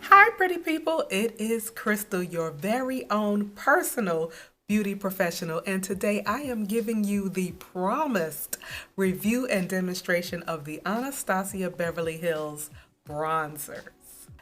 Hi, pretty people. It is Crystal, your very own personal beauty professional, and today I am giving you the promised review and demonstration of the Anastasia Beverly Hills Bronzers.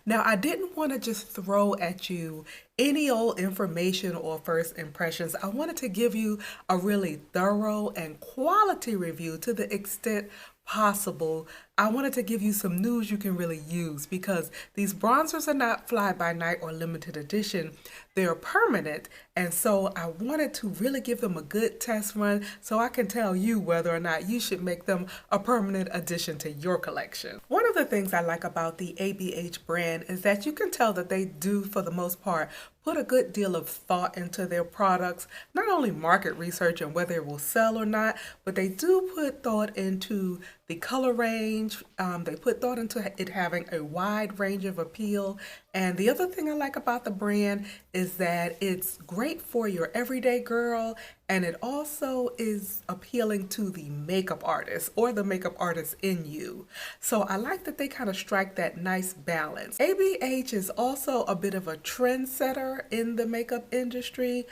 Now, I didn't want to just throw at you any old information or first impressions. I wanted to give you a really thorough and quality review to the extent possible. I wanted to give you some news you can really use because these bronzers are not fly by night or limited edition. They're permanent, and so I wanted to really give them a good test run so I can tell you whether or not you should make them a permanent addition to your collection. One of the things I like about the ABH brand is that you can tell that they do, for the most part, put a good deal of thought into their products, not only market research and whether it will sell or not, but they do put thought into the color range. They put thought into it having a wide range of appeal. And the other thing I like about the brand is that it's great for your everyday girl, and it also is appealing to the makeup artist or the makeup artist in you. So I like that they kind of strike that nice balance. ABH is also a bit of a trendsetter in the makeup industry.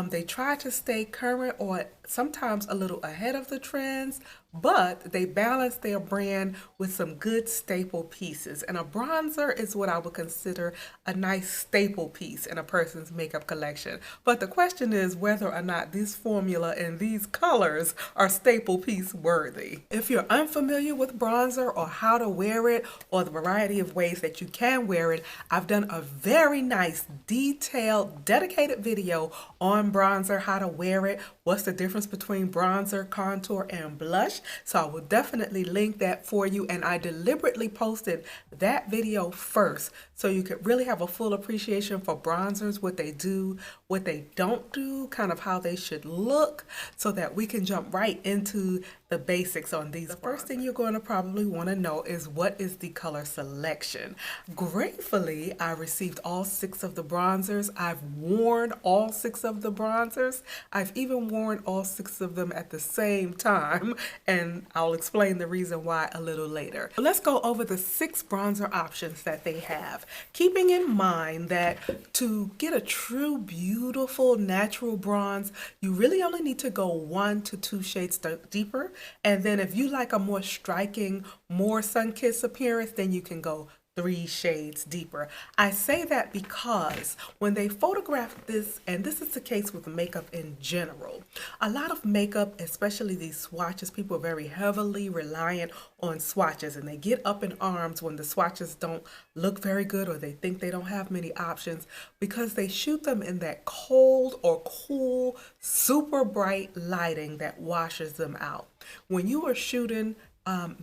They try to stay current or sometimes a little ahead of the trends, but they balance their brand with some good staple pieces. And a bronzer is what I would consider a nice staple piece in a person's makeup collection. But the question is whether or not this formula and these colors are staple piece worthy. If you're unfamiliar with bronzer or how to wear it or the variety of ways that you can wear it, I've done a very nice, detailed, dedicated video on bronzer, how to wear it, what's the difference between bronzer, contour, and blush. So I will definitely link that for you, and I deliberately posted that video first so you could really have a full appreciation for bronzers, what they do, what they don't do, kind of how they should look, so that we can jump right into the basics on these. The first thing you're going to probably want to know is what is the color selection. Gratefully, I received all 6 of the bronzers. I've worn all 6 of the bronzers. I've even worn all 6 of them at the same time, and I'll explain the reason why a little later. Let's go over the 6 bronzer options that they have, keeping in mind that to get a true, beautiful, natural bronze, you really only need to go 1 to 2 shades deeper. And then if you like a more striking, more sun-kissed appearance, then you can go 3 shades deeper. I say that because when they photograph this, and this is the case with makeup in general, a lot of makeup, especially these swatches, people are very heavily reliant on swatches, and they get up in arms when the swatches don't look very good or they think they don't have many options because they shoot them in that cold or cool, super bright lighting that washes them out. When you are shooting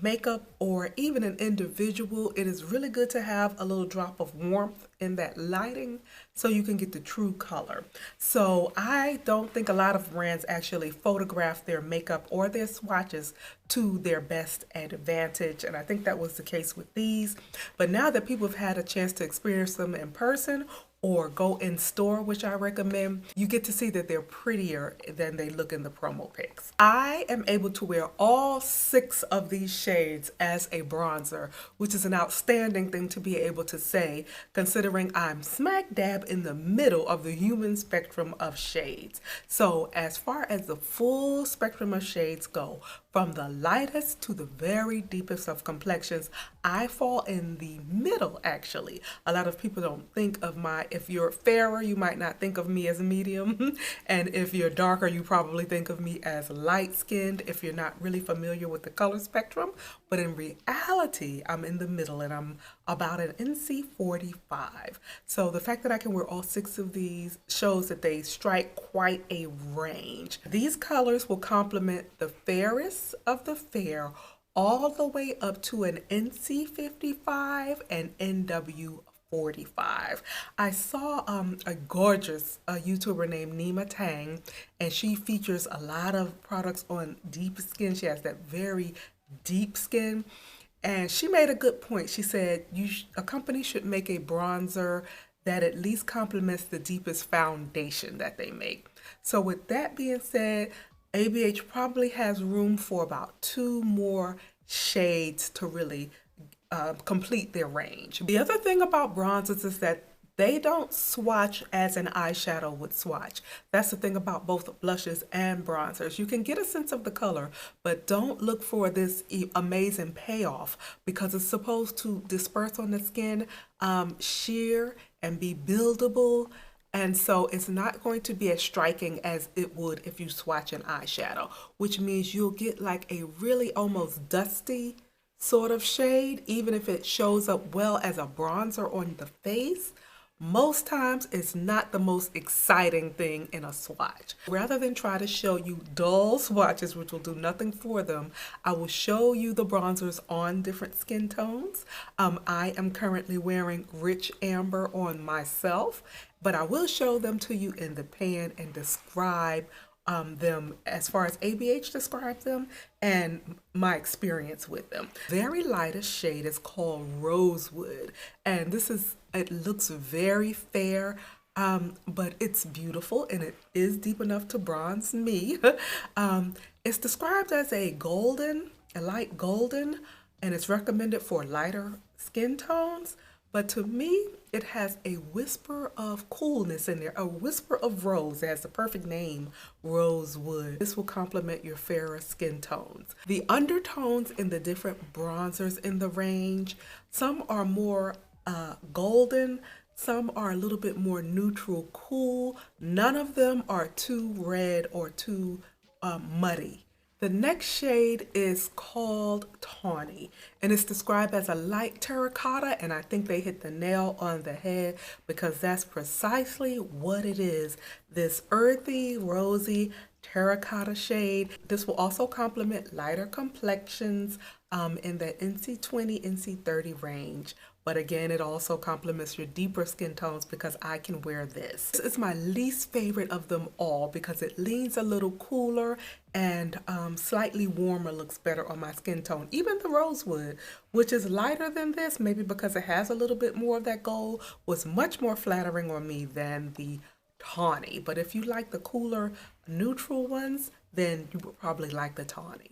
makeup or even an individual, it is really good to have a little drop of warmth in that lighting so you can get the true color. So I don't think a lot of brands actually photograph their makeup or their swatches to their best advantage, and I think that was the case with these. But now that people have had a chance to experience them in person or go in store, which I recommend, you get to see that they're prettier than they look in the promo pics. I am able to wear all 6 of these shades as a bronzer, which is an outstanding thing to be able to say, considering I'm smack dab in the middle of the human spectrum of shades. So as far as the full spectrum of shades go, from the lightest to the very deepest of complexions, I fall in the middle, actually. A lot of people don't think of if you're fairer, you might not think of me as medium. And if you're darker, you probably think of me as light-skinned if you're not really familiar with the color spectrum. But in reality, I'm in the middle, and I'm about an NC 45. So the fact that I can wear all 6 of these shows that they strike quite a range. These colors will complement the fairest of the fair all the way up to an NC 55 and NW 45. I saw a gorgeous YouTuber named Nima Tang, and she features a lot of products on deep skin. She has that very deep skin. And she made a good point. She said a company should make a bronzer that at least complements the deepest foundation that they make. So with that being said, ABH probably has room for about 2 more shades to really complete their range. The other thing about bronzers is that they don't swatch as an eyeshadow would swatch. That's the thing about both blushes and bronzers. You can get a sense of the color, but don't look for this amazing payoff because it's supposed to disperse on the skin, sheer, and be buildable. And so it's not going to be as striking as it would if you swatch an eyeshadow, which means you'll get like a really almost dusty sort of shade, even if it shows up well as a bronzer on the face. Most times it's not the most exciting thing in a swatch. Rather than try to show you dull swatches, which will do nothing for them, I will show you the bronzers on different skin tones. I am currently wearing Rich Amber on myself, but I will show them to you in the pan and describe them as far as ABH describes them and my experience with them. Very lightest shade is called Rosewood, and it looks very fair, but it's beautiful and it is deep enough to bronze me. It's described as a light golden, and it's recommended for lighter skin tones. But to me, it has a whisper of coolness in there, a whisper of rose. It has the perfect name, Rosewood. This will complement your fairer skin tones. The undertones in the different bronzers in the range, some are more golden, some are a little bit more neutral, cool. None of them are too red or too muddy. The next shade is called Tawny, and it's described as a light terracotta, and I think they hit the nail on the head because that's precisely what it is. This earthy, rosy terracotta shade. This will also complement lighter complexions in the NC20, NC30 range. But again, it also complements your deeper skin tones because I can wear this. This is my least favorite of them all because it leans a little cooler and slightly warmer looks better on my skin tone. Even the Rosewood, which is lighter than this, maybe because it has a little bit more of that gold, was much more flattering on me than the Tawny. But if you like the cooler, neutral ones, then you would probably like the Tawny.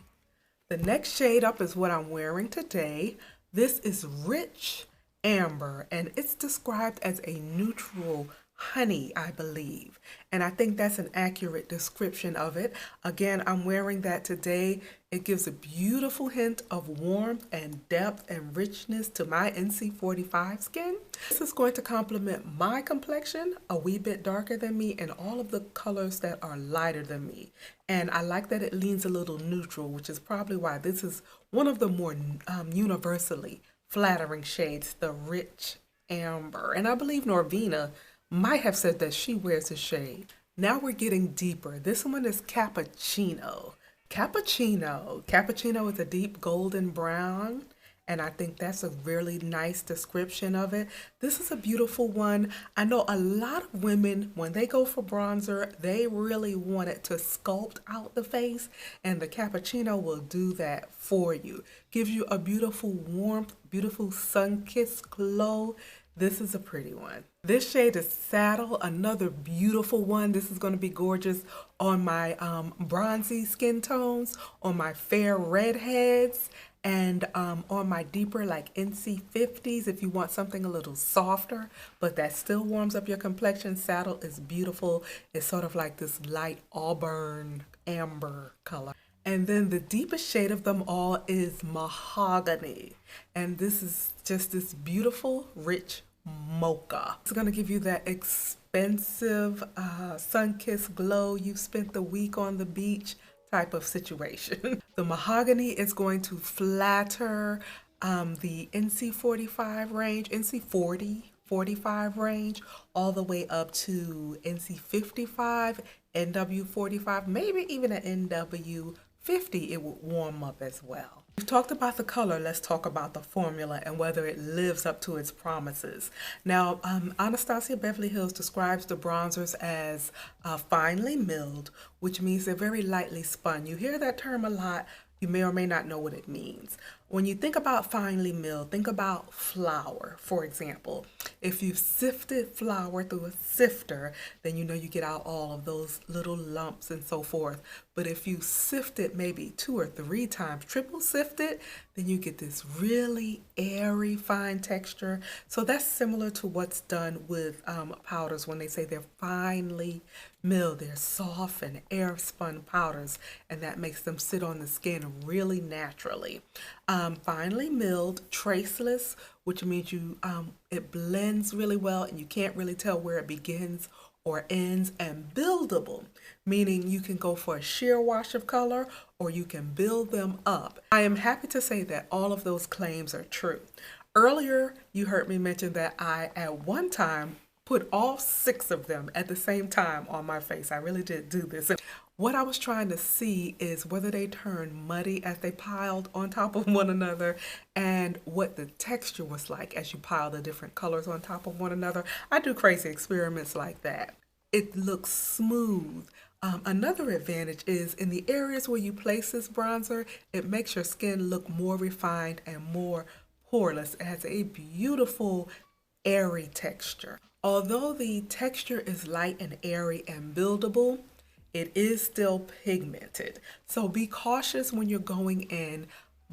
The next shade up is what I'm wearing today. This is Rich Amber, and it's described as a neutral honey, I believe. And I think that's an accurate description of it. Again, I'm wearing that today. It gives a beautiful hint of warmth and depth and richness to my NC45 skin. This is going to complement my complexion, a wee bit darker than me, and all of the colors that are lighter than me. And I like that it leans a little neutral, which is probably why this is one of the more universally flattering shades, the Rich Amber. And I believe Norvina might have said that she wears this shade. Now we're getting deeper. This one is Cappuccino. Cappuccino is a deep golden brown, and I think that's a really nice description of it. This is a beautiful one. I know a lot of women, when they go for bronzer, they really want it to sculpt out the face, and the Cappuccino will do that for you. Gives you a beautiful warmth, beautiful sun-kissed glow. This is a pretty one. This shade is Saddle, another beautiful one. This is going to be gorgeous on my bronzy skin tones, on my fair redheads, and on my deeper like NC50s if you want something a little softer, but that still warms up your complexion. Saddle is beautiful. It's sort of like this light auburn amber color. And then the deepest shade of them all is Mahogany. And this is just this beautiful, rich mocha. It's going to give you that expensive sun-kissed glow. You've spent the week on the beach type of situation. The Mahogany is going to flatter the NC45 range, NC40, 45 range, all the way up to NC55, NW45, maybe even an NW50, it would warm up as well. We've talked about the color, let's talk about the formula and whether it lives up to its promises. Now, Anastasia Beverly Hills describes the bronzers as finely milled, which means they're very lightly spun. You hear that term a lot. You may or may not know what it means. When you think about finely milled, think about flour, for example. If you've sifted flour through a sifter, then you know you get out all of those little lumps and so forth. But if you sift it maybe 2 or 3 times, triple sift it, then you get this really airy, fine texture. So that's similar to what's done with powders when they say they're finely milled. They're soft and air spun powders, and that makes them sit on the skin really naturally. Finely milled, traceless, which means it blends really well and you can't really tell where it begins or ends, and buildable, meaning you can go for a sheer wash of color or you can build them up. I am happy to say that all of those claims are true. Earlier, you heard me mention that I, at one time, put all 6 of them at the same time on my face. I really did do this. What I was trying to see is whether they turned muddy as they piled on top of one another and what the texture was like as you pile the different colors on top of one another. I do crazy experiments like that. It looks smooth. Another advantage is in the areas where you place this bronzer, it makes your skin look more refined and more poreless. It has a beautiful airy texture. Although the texture is light and airy and buildable, it is still pigmented. So be cautious when you're going in.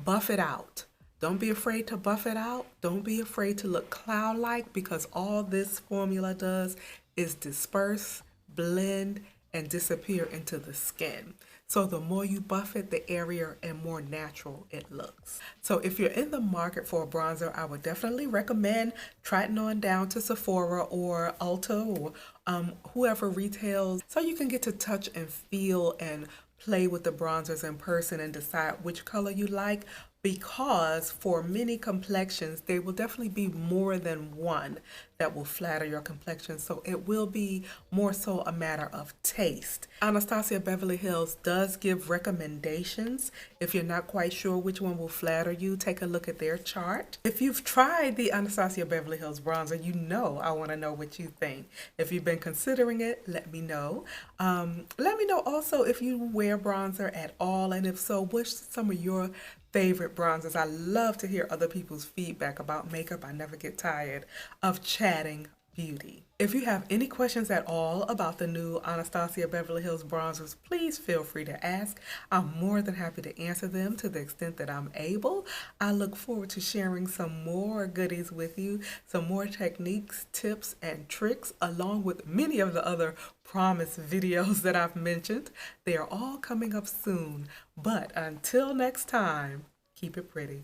Buff it out. Don't be afraid to buff it out. Don't be afraid to look cloud-like, because all this formula does is disperse, blend, and disappear into the skin. So the more you buff it, the airier and more natural it looks. So if you're in the market for a bronzer, I would definitely recommend trotting on down to Sephora or Ulta or whoever retails, so you can get to touch and feel and play with the bronzers in person and decide which color you like, because for many complexions, there will definitely be more than one that will flatter your complexion. So it will be more so a matter of taste. Anastasia Beverly Hills does give recommendations. If you're not quite sure which one will flatter you, take a look at their chart. If you've tried the Anastasia Beverly Hills bronzer, you know I want to know what you think. If you've been considering it, let me know. Let me know also if you wear bronzer at all, and if so, what's some of your favorite bronzers. I love to hear other people's feedback about makeup. I never get tired of chatting beauty. If you have any questions at all about the new Anastasia Beverly Hills bronzers, please feel free to ask. I'm more than happy to answer them to the extent that I'm able. I look forward to sharing some more goodies with you, some more techniques, tips, and tricks, along with many of the other promise videos that I've mentioned. They are all coming up soon. But until next time, keep it pretty.